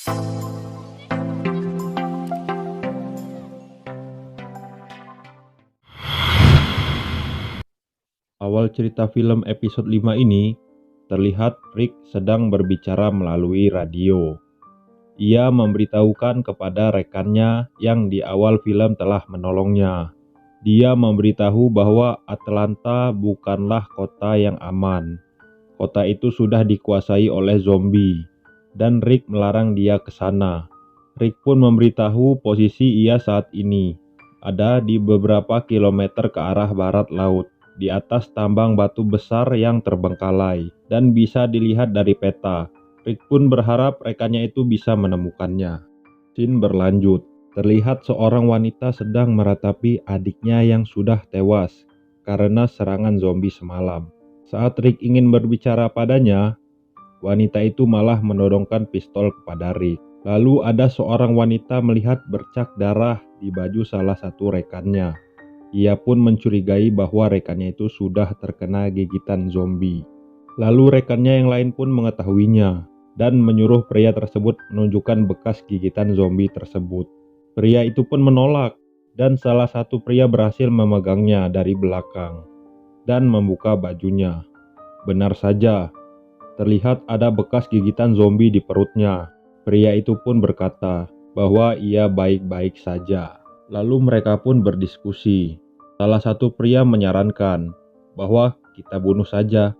Awal cerita film episode 5 ini, terlihat Rick sedang berbicara melalui radio. Ia memberitahukan kepada rekannya yang di awal film telah menolongnya. Dia memberitahu bahwa Atlanta bukanlah kota yang aman. Kota itu sudah dikuasai oleh zombie, dan Rick melarang dia ke sana. Rick pun memberitahu posisi ia saat ini, ada di beberapa kilometer ke arah barat laut, di atas tambang batu besar yang terbengkalai, dan bisa dilihat dari peta. Rick pun berharap rekannya itu bisa menemukannya. Scene berlanjut. Terlihat seorang wanita sedang meratapi adiknya yang sudah tewas karena serangan zombie semalam. Saat Rick ingin berbicara padanya, wanita itu malah menodongkan pistol kepada Rick. Lalu ada seorang wanita melihat bercak darah di baju salah satu rekannya. Ia pun mencurigai bahwa rekannya itu sudah terkena gigitan zombie. Lalu rekannya yang lain pun mengetahuinya dan menyuruh pria tersebut menunjukkan bekas gigitan zombie tersebut. Pria itu pun menolak, dan salah satu pria berhasil memegangnya dari belakang dan membuka bajunya. Benar saja, terlihat ada bekas gigitan zombie di perutnya. Pria itu pun berkata bahwa ia baik-baik saja. Lalu mereka pun berdiskusi. Salah satu pria menyarankan bahwa kita bunuh saja.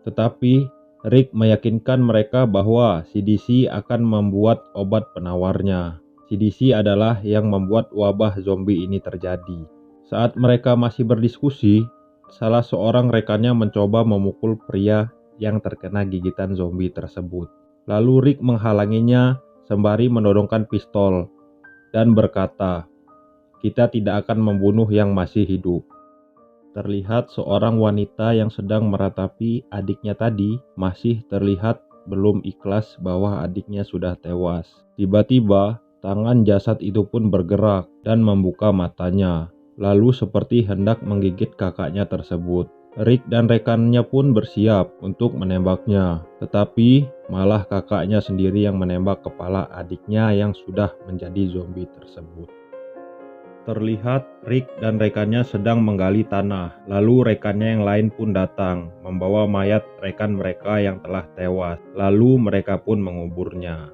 Tetapi Rick meyakinkan mereka bahwa CDC akan membuat obat penawarnya. CDC adalah yang membuat wabah zombie ini terjadi. Saat mereka masih berdiskusi, salah seorang rekannya mencoba memukul pria yang terkena gigitan zombie tersebut. Lalu Rick menghalanginya sembari menodongkan pistol dan berkata, "Kita tidak akan membunuh yang masih hidup." Terlihat seorang wanita yang sedang meratapi adiknya tadi masih terlihat belum ikhlas bahwa adiknya sudah tewas. Tiba-tiba, tangan jasad itu pun bergerak dan membuka matanya, lalu seperti hendak menggigit kakaknya tersebut. Rick dan rekannya pun bersiap untuk menembaknya, tetapi malah kakaknya sendiri yang menembak kepala adiknya yang sudah menjadi zombie tersebut. Terlihat Rick dan rekannya sedang menggali tanah, lalu rekannya yang lain pun datang, membawa mayat rekan mereka yang telah tewas, lalu mereka pun menguburnya.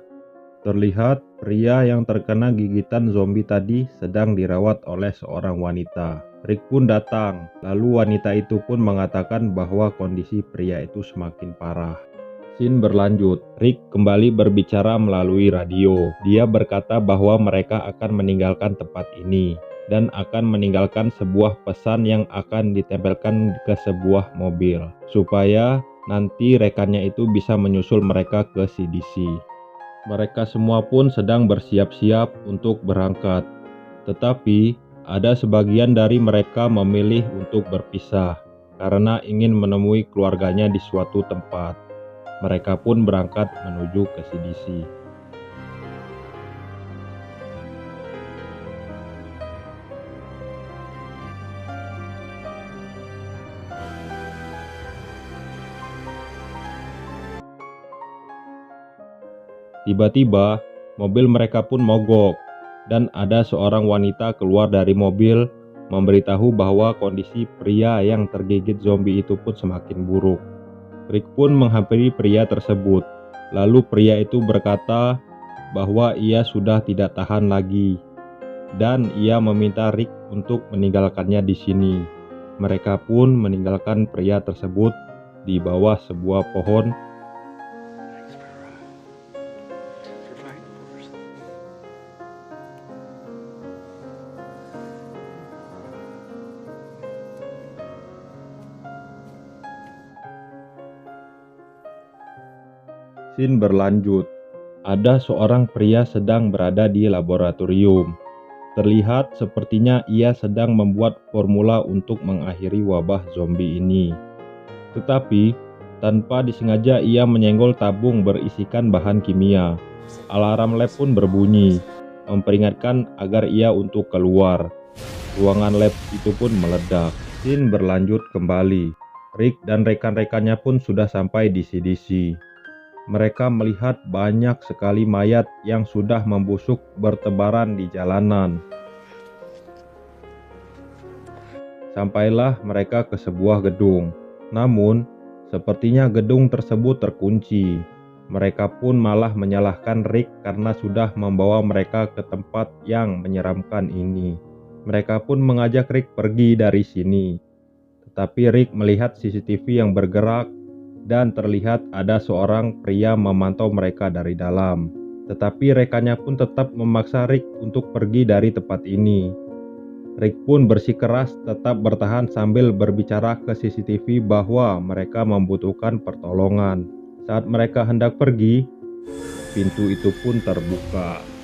Terlihat pria yang terkena gigitan zombie tadi sedang dirawat oleh seorang wanita. Rick pun datang, lalu wanita itu pun mengatakan bahwa kondisi pria itu semakin parah. Scene berlanjut. Rick kembali berbicara melalui radio. Dia berkata bahwa mereka akan meninggalkan tempat ini dan akan meninggalkan sebuah pesan yang akan ditempelkan ke sebuah mobil supaya nanti rekannya itu bisa menyusul mereka ke CDC. Mereka semua pun sedang bersiap-siap untuk berangkat. Tetapi ada sebagian dari mereka memilih untuk berpisah karena ingin menemui keluarganya di suatu tempat. Mereka pun berangkat menuju ke CDC. Tiba-tiba, mobil mereka pun mogok, dan ada seorang wanita keluar dari mobil memberitahu bahwa kondisi pria yang tergigit zombie itu pun semakin buruk. Rick pun menghampiri pria tersebut. Lalu pria itu berkata bahwa ia sudah tidak tahan lagi dan ia meminta Rick untuk meninggalkannya di sini. Mereka pun meninggalkan pria tersebut di bawah sebuah pohon. Scene berlanjut. Ada seorang pria sedang berada di laboratorium. Terlihat sepertinya ia sedang membuat formula untuk mengakhiri wabah zombie ini. Tetapi, tanpa disengaja ia menyenggol tabung berisikan bahan kimia. Alarm lab pun berbunyi, memperingatkan agar ia untuk keluar. Ruangan lab itu pun meledak. Scene berlanjut kembali. Rick dan rekan-rekannya pun sudah sampai di CDC. Mereka melihat banyak sekali mayat yang sudah membusuk bertebaran di jalanan. Sampailah mereka ke sebuah gedung. Namun, sepertinya gedung tersebut terkunci. Mereka pun malah menyalahkan Rick karena sudah membawa mereka ke tempat yang menyeramkan ini. Mereka pun mengajak Rick pergi dari sini. Tetapi Rick melihat CCTV yang bergerak dan terlihat ada seorang pria memantau mereka dari dalam. Tetapi rekannya pun tetap memaksa Rick untuk pergi dari tempat ini. Rick pun bersikeras tetap bertahan sambil berbicara ke CCTV bahwa mereka membutuhkan pertolongan. Saat mereka hendak pergi, pintu itu pun terbuka.